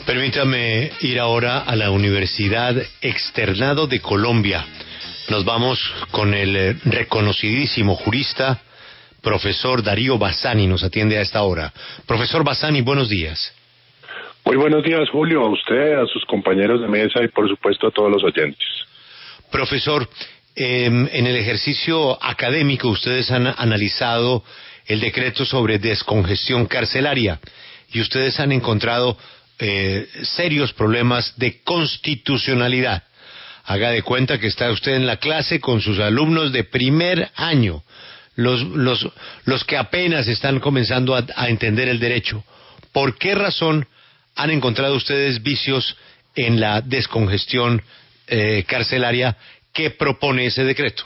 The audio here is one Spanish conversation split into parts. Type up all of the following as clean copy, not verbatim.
Permítame ir ahora a la Universidad Externado de Colombia. Nos vamos con el reconocidísimo jurista, profesor Darío Bassani, nos atiende a esta hora. Profesor Bassani, buenos días. Muy buenos días, Julio, a usted, a sus compañeros de mesa y por supuesto a todos los oyentes. Profesor, en el ejercicio académico ustedes han analizado el decreto sobre descongestión carcelaria y ustedes han encontrado serios problemas de constitucionalidad. Haga de cuenta que está usted en la clase con sus alumnos de primer año, los que apenas están comenzando a entender el derecho. ¿Por qué razón han encontrado ustedes vicios en la descongestión carcelaria que propone ese decreto?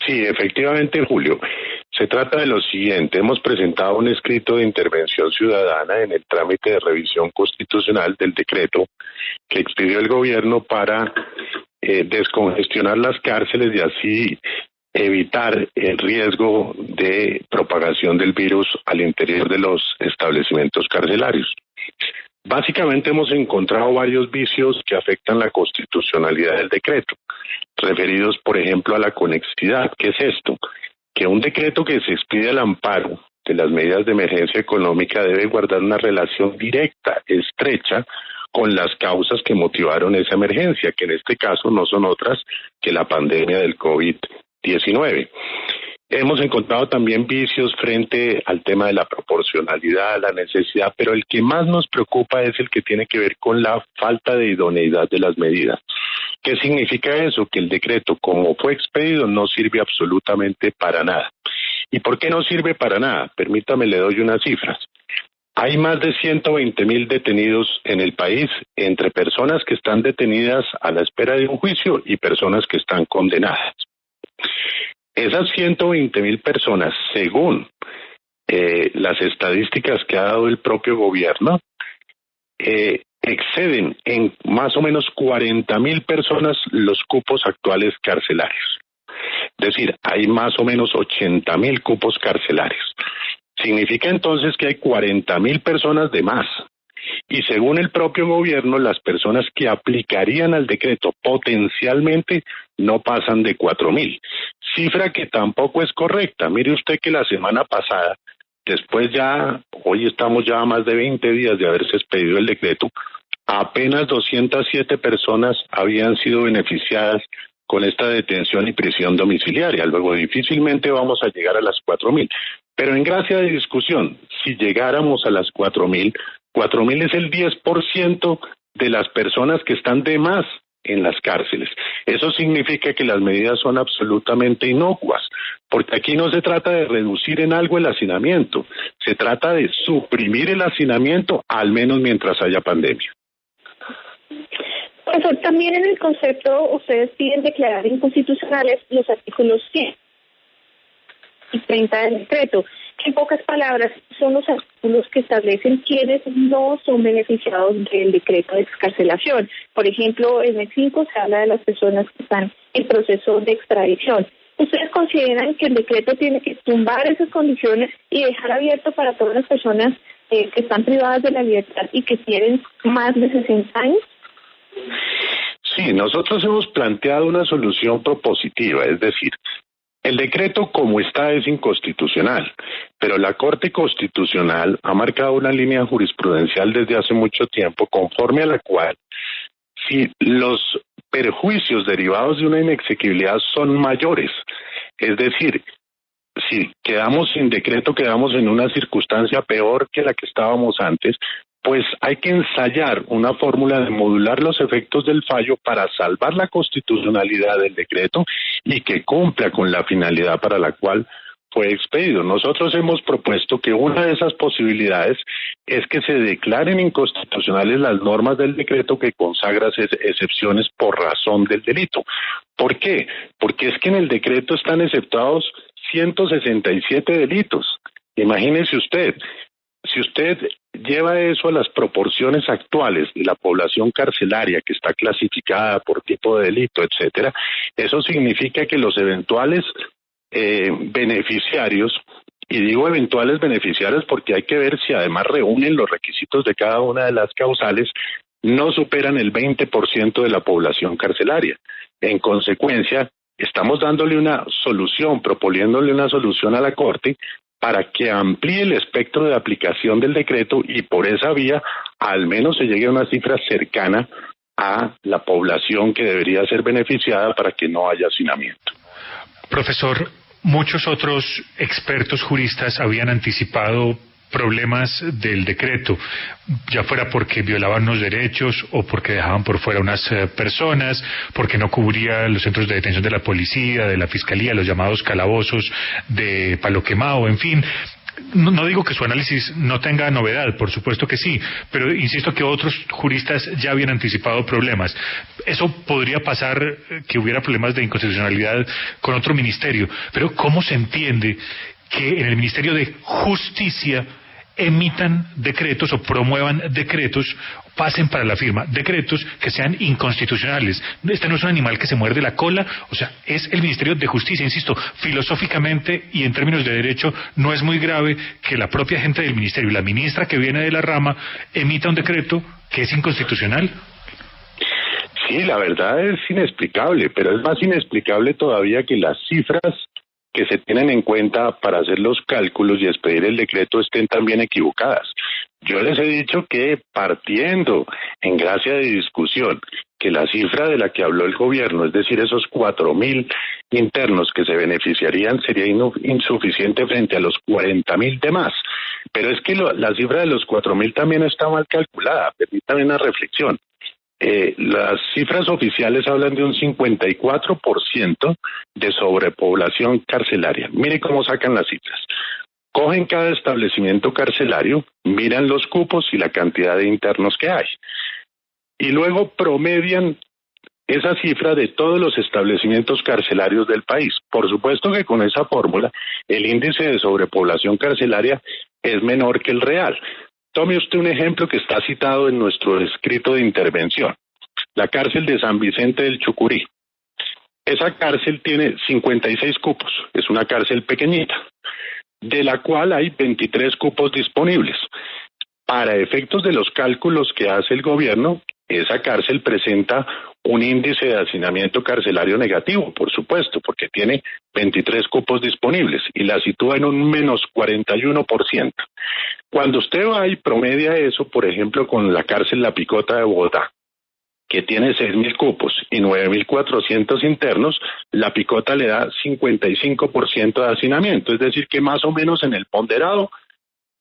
Sí, efectivamente, Julio. Se trata de lo siguiente: hemos presentado un escrito de intervención ciudadana en el trámite de revisión constitucional del decreto que expidió el gobierno para descongestionar las cárceles y así evitar el riesgo de propagación del virus al interior de los establecimientos carcelarios. Básicamente hemos encontrado varios vicios que afectan la constitucionalidad del decreto, referidos por ejemplo a la conexidad. ¿Qué es esto? Que un decreto que se expide al amparo de las medidas de emergencia económica debe guardar una relación directa, estrecha, con las causas que motivaron esa emergencia, que en este caso no son otras que la pandemia del COVID-19. Hemos encontrado también vicios frente al tema de la proporcionalidad, la necesidad, pero el que más nos preocupa es el que tiene que ver con la falta de idoneidad de las medidas. ¿Qué significa eso? Que el decreto, como fue expedido, no sirve absolutamente para nada. ¿Y por qué no sirve para nada? Permítame, le doy unas cifras. Hay más de 120,000 detenidos en el país, entre personas que están detenidas a la espera de un juicio y personas que están condenadas. Esas 120,000 personas, según las estadísticas que ha dado el propio gobierno, exceden en más o menos 40,000 personas los cupos actuales carcelarios. Es decir, hay más o menos 80,000 cupos carcelarios. Significa entonces que hay 40,000 personas de más. Y según el propio gobierno, las personas que aplicarían al decreto potencialmente no pasan de 4,000. Cifra que tampoco es correcta. Mire usted que la semana pasada, hoy estamos ya a más de 20 días de haberse expedido el decreto, apenas 207 personas habían sido beneficiadas con esta detención y prisión domiciliaria. Luego difícilmente vamos a llegar a las 4,000. Pero en gracia de discusión, si llegáramos a las 4,000 es el 10% de las personas que están de más en las cárceles. Eso significa que las medidas son absolutamente inocuas, porque aquí no se trata de reducir en algo el hacinamiento, se trata de suprimir el hacinamiento, al menos mientras haya pandemia. Profesor, también en el concepto ustedes piden declarar inconstitucionales los artículos 100 y 30 del decreto. En pocas palabras, son los artículos que establecen quiénes no son beneficiados del decreto de excarcelación. Por ejemplo, en el 5 se habla de las personas que están en proceso de extradición. ¿Ustedes consideran que el decreto tiene que tumbar esas condiciones y dejar abierto para todas las personas que están privadas de la libertad y que tienen más de 60 años? Sí, nosotros hemos planteado una solución propositiva, es decir, el decreto como está es inconstitucional, pero la Corte Constitucional ha marcado una línea jurisprudencial desde hace mucho tiempo, conforme a la cual, si los perjuicios derivados de una inexequibilidad son mayores, es decir, si quedamos sin decreto, quedamos en una circunstancia peor que la que estábamos antes, pues hay que ensayar una fórmula de modular los efectos del fallo para salvar la constitucionalidad del decreto y que cumpla con la finalidad para la cual fue expedido. Nosotros hemos propuesto que una de esas posibilidades es que se declaren inconstitucionales las normas del decreto que consagra excepciones por razón del delito. ¿Por qué? Porque es que en el decreto están exceptuados 167 delitos. Imagínese usted, si usted lleva eso a las proporciones actuales de la población carcelaria que está clasificada por tipo de delito, etcétera, eso significa que los eventuales beneficiarios Y digo eventuales beneficiarios porque hay que ver si además reúnen los requisitos de cada una de las causales, no superan el 20% de la población carcelaria. En consecuencia, estamos dándole una solución, proponiéndole una solución a la Corte para que amplíe el espectro de aplicación del decreto y por esa vía al menos se llegue a una cifra cercana a la población que debería ser beneficiada para que no haya hacinamiento. Profesor, muchos otros expertos juristas habían anticipado problemas del decreto, ya fuera porque violaban los derechos o porque dejaban por fuera unas personas, porque no cubría los centros de detención de la policía, de la fiscalía, los llamados calabozos de Palo Quemado, en fin. No digo que su análisis no tenga novedad, por supuesto que sí, pero insisto que otros juristas ya habían anticipado problemas. Eso podría pasar, que hubiera problemas de inconstitucionalidad con otro ministerio, pero ¿cómo se entiende que en el Ministerio de Justicia emitan decretos o promuevan decretos, pasen para la firma decretos que sean inconstitucionales? Este no es un animal que se muerde la cola, o sea, es el Ministerio de Justicia, insisto, filosóficamente y en términos de derecho no es muy grave que la propia gente del ministerio y la ministra que viene de la rama emita un decreto que es inconstitucional. Sí, la verdad es inexplicable, pero es más inexplicable todavía que las cifras que se tienen en cuenta para hacer los cálculos y expedir el decreto estén también equivocadas. Yo les he dicho que partiendo en gracia de discusión que la cifra de la que habló el gobierno, es decir, esos 4.000 internos que se beneficiarían, sería insuficiente frente a los 40.000 demás. Pero es que la cifra de los 4.000 también está mal calculada. Permítame una reflexión. Las cifras oficiales hablan de un 54% de sobrepoblación carcelaria. Mire cómo sacan las cifras. Cogen cada establecimiento carcelario, miran los cupos y la cantidad de internos que hay. Y luego promedian esa cifra de todos los establecimientos carcelarios del país. Por supuesto que con esa fórmula el índice de sobrepoblación carcelaria es menor que el real. Tome usted un ejemplo que está citado en nuestro escrito de intervención. La cárcel de San Vicente del Chucurí. Esa cárcel tiene 56 cupos, es una cárcel pequeñita, de la cual hay 23 cupos disponibles. Para efectos de los cálculos que hace el gobierno, esa cárcel presenta un índice de hacinamiento carcelario negativo, por supuesto, porque tiene 23 cupos disponibles y la sitúa en un menos 41%. Cuando usted va y promedia eso, por ejemplo, con la cárcel La Picota de Bogotá, que tiene 6.000 cupos y 9.400 internos, La Picota le da 55% de hacinamiento, es decir, que más o menos en el ponderado,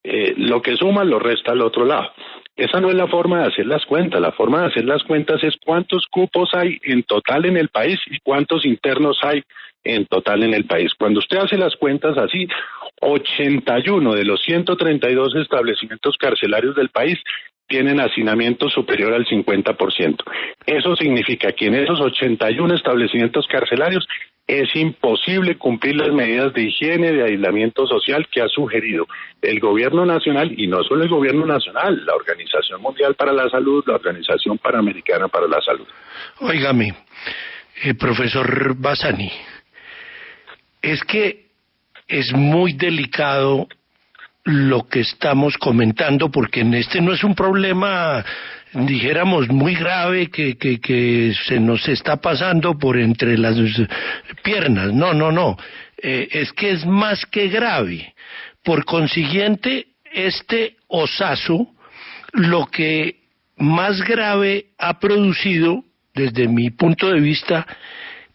lo que suma lo resta al otro lado. Esa no es la forma de hacer las cuentas. La forma de hacer las cuentas es cuántos cupos hay en total en el país y cuántos internos hay en total en el país. Cuando usted hace las cuentas así, 81 de los 132 establecimientos carcelarios del país tienen hacinamiento superior al 50%. Eso significa que en esos 81 establecimientos carcelarios es imposible cumplir las medidas de higiene, de aislamiento social que ha sugerido el gobierno nacional, y no solo el gobierno nacional, la Organización Mundial para la Salud, la Organización Panamericana para la Salud. Óigame, profesor Bassani, es que es muy delicado lo que estamos comentando, porque en este no es un problema, dijéramos, muy grave que se nos está pasando por entre las piernas. No. Es que es más que grave. Por consiguiente, este osazo, lo que más grave ha producido, desde mi punto de vista,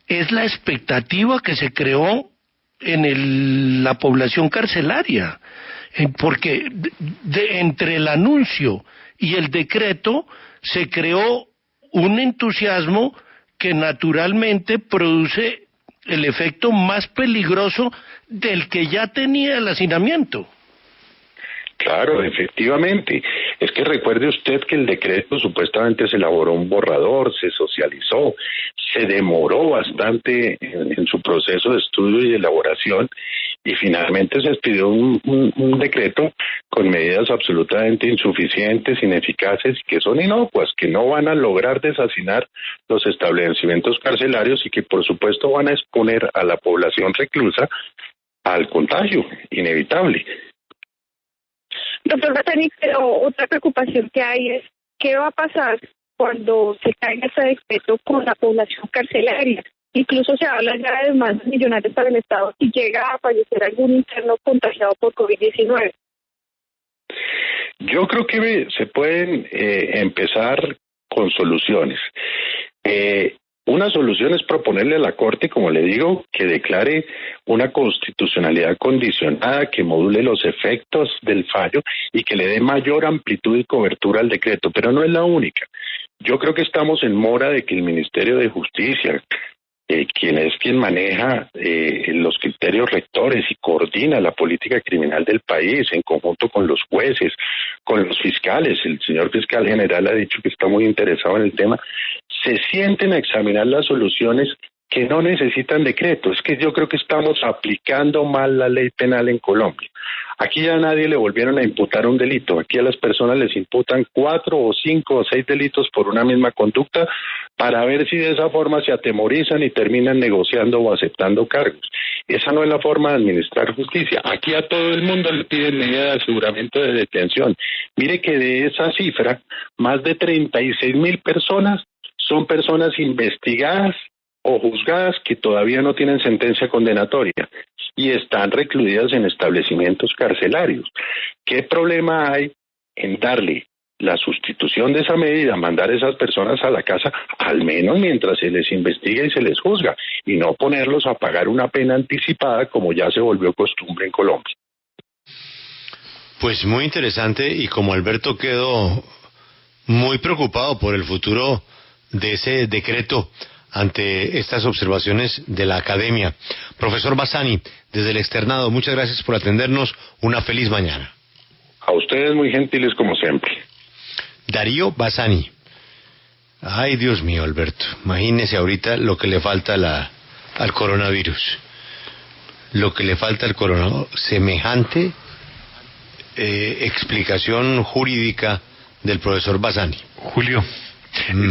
es la expectativa que se creó en la población carcelaria. Porque entre el anuncio y el decreto se creó un entusiasmo que naturalmente produce el efecto más peligroso del que ya tenía el hacinamiento. Claro, efectivamente. Es que recuerde usted que el decreto supuestamente se elaboró un borrador, se socializó, se demoró bastante en su proceso de estudio y elaboración, y finalmente se expidió un decreto con medidas absolutamente insuficientes, ineficaces y que son inocuas, que no van a lograr deshacinar los establecimientos carcelarios y que por supuesto van a exponer a la población reclusa al contagio inevitable. Doctor Bassani, pero otra preocupación que hay es qué va a pasar cuando se caiga ese decreto con la población carcelaria. Incluso se habla ya de demandas millonarias para el Estado si llega a fallecer algún interno contagiado por COVID-19. Yo creo que se pueden empezar con soluciones. Una solución es proponerle a la Corte, como le digo, que declare una constitucionalidad condicionada, que module los efectos del fallo y que le dé mayor amplitud y cobertura al decreto, pero no es la única. Yo creo que estamos en mora de que el Ministerio de Justicia, quien maneja los criterios rectores y coordina la política criminal del país en conjunto con los jueces, con los fiscales, el señor fiscal general ha dicho que está muy interesado en el tema, se sienten a examinar las soluciones que no necesitan decreto. Es que yo creo que estamos aplicando mal la ley penal en Colombia. Aquí ya a nadie le volvieron a imputar un delito. Aquí a las personas les imputan 4 o 5 o 6 delitos por una misma conducta para ver si de esa forma se atemorizan y terminan negociando o aceptando cargos. Esa no es la forma de administrar justicia. Aquí a todo el mundo le piden medida de aseguramiento de detención. Mire que de esa cifra, más de 36,000 personas son personas investigadas o juzgadas que todavía no tienen sentencia condenatoria y están recluidas en establecimientos carcelarios. ¿Qué problema hay en darle la sustitución de esa medida, mandar a esas personas a la casa, al menos mientras se les investiga y se les juzga, y no ponerlos a pagar una pena anticipada como ya se volvió costumbre en Colombia? Pues muy interesante, y como Alberto quedó muy preocupado por el futuro de ese decreto ante estas observaciones de la academia. Profesor Bassani, desde el externado, muchas gracias por atendernos. Una feliz mañana. A ustedes muy gentiles como siempre. Darío Bassani. Ay, Dios mío, Alberto. Imagínese ahorita lo que le falta al coronavirus. Lo que le falta al coronavirus. Semejante explicación jurídica del profesor Bassani. Julio.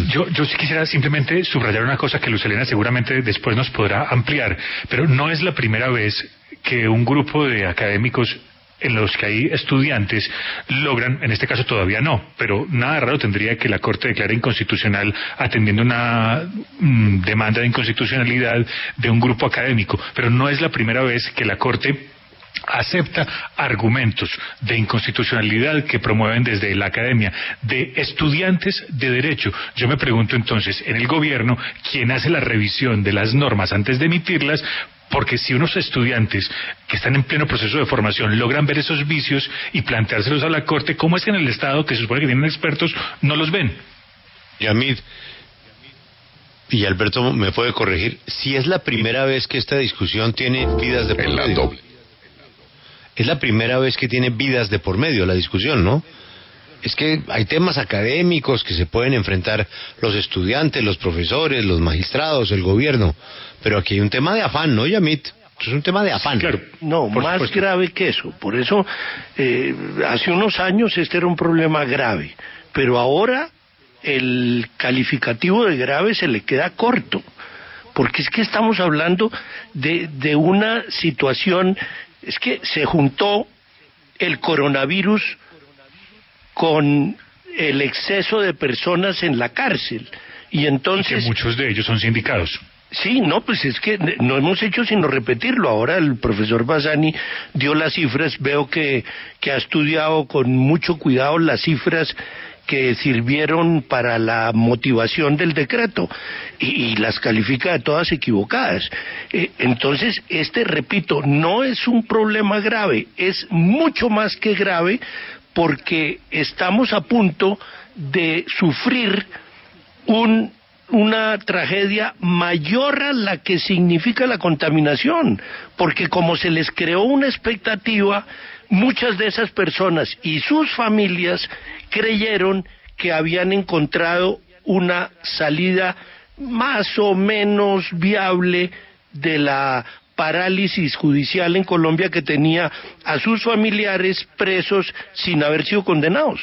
Yo sí quisiera simplemente subrayar una cosa que Luz Helena seguramente después nos podrá ampliar, pero no es la primera vez que un grupo de académicos en los que hay estudiantes logran, en este caso todavía no, pero nada raro tendría que la Corte declare inconstitucional atendiendo una demanda de inconstitucionalidad de un grupo académico, pero no es la primera vez que la Corte acepta argumentos de inconstitucionalidad que promueven desde la academia de estudiantes de derecho. Yo me pregunto entonces, en el gobierno, ¿quién hace la revisión de las normas antes de emitirlas? Porque si unos estudiantes que están en pleno proceso de formación logran ver esos vicios y planteárselos a la Corte, ¿cómo es que en el Estado, que se supone que tienen expertos, no los ven? Yamid, y Alberto me puede corregir, si es la primera vez que esta discusión tiene vidas de por medio. Es la primera vez que tiene vidas de por medio la discusión, ¿no? Es que hay temas académicos que se pueden enfrentar los estudiantes, los profesores, los magistrados, el gobierno, pero aquí hay un tema de afán, ¿no, Yamit? Es un tema de afán. Claro, no, más supuesto. Grave que eso. Por eso, hace unos años este era un problema grave, pero ahora el calificativo de grave se le queda corto, porque es que estamos hablando de una situación. Es que se juntó el coronavirus con el exceso de personas en la cárcel y entonces... Y que muchos de ellos son sindicados. Sí, no, pues es que no hemos hecho sino repetirlo. Ahora el profesor Bassani dio las cifras, veo que ha estudiado con mucho cuidado las cifras que sirvieron para la motivación del decreto y las califica de todas equivocadas. Entonces, repito, no es un problema grave, es mucho más que grave porque estamos a punto de sufrir una tragedia mayor a la que significa la contaminación, porque como se les creó una expectativa, muchas de esas personas y sus familias creyeron que habían encontrado una salida más o menos viable de la parálisis judicial en Colombia que tenía a sus familiares presos sin haber sido condenados.